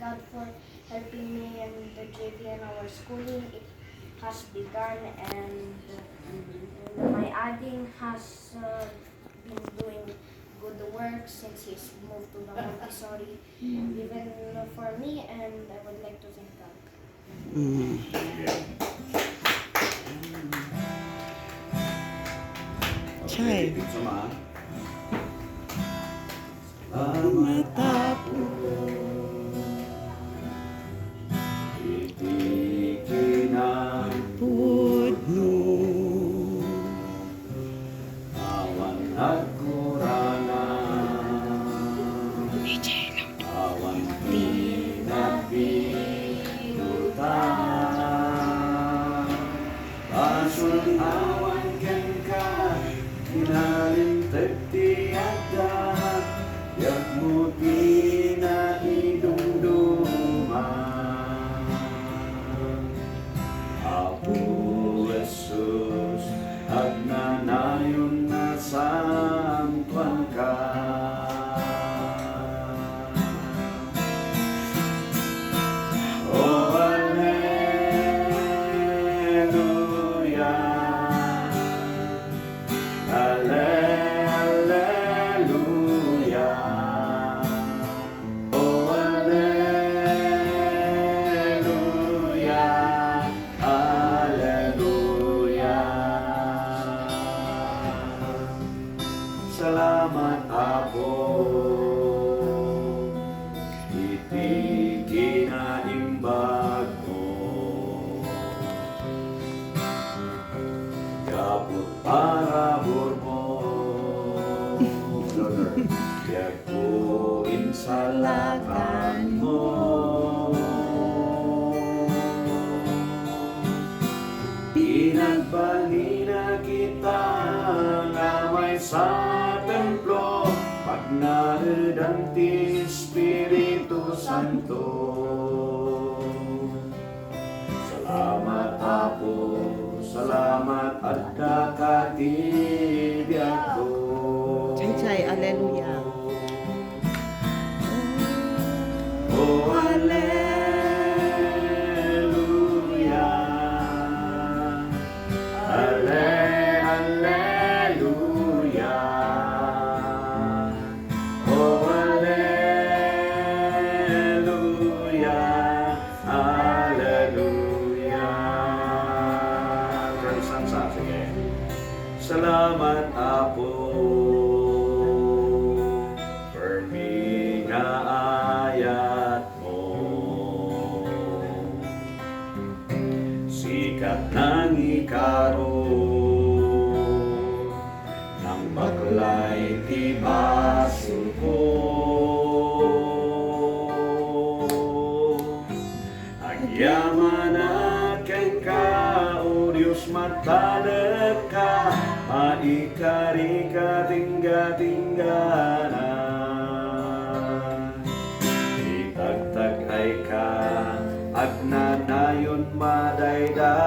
God for helping me in the JV and our schooling. It has begun, and my adding has been doing good work since he's moved to the Montessori, even for me, and I would like to thank God. Chay. Salamat ako. Itikinang Pudno. awan at kurangan. Awan pinapinutahan. Basun awan ken ka kinalintek tiyadan. Yak mo pinaidumduman. Apo Jesus, agnanayon na sampuan ka. Oh, Alleluia. Alleluia. Oh, Alleluia. Alleluia. Salamat Apo. Iti kinaimbag mo. Kaput para burmo. Biag ko insalakan mo. Pinagbalina kita nga may sa templo. Pagnaedan ti Espiritu Santo. Salamat Apo, salamat at kakatibiyag ko. Chay, Alleluia. Oh, Alleluia. Alleluia. Oh, Alleluia. Alleluia. Kalisan sa sige. Salamat Apo. Permi nga ayat mo. Sikat ng ikaro ng baklay ti baso ko. Agyaman aken ka, O Diyos matalag ka, maikari-ka tingga-tinggana. Itagtag ay ka, agnanayon madayday.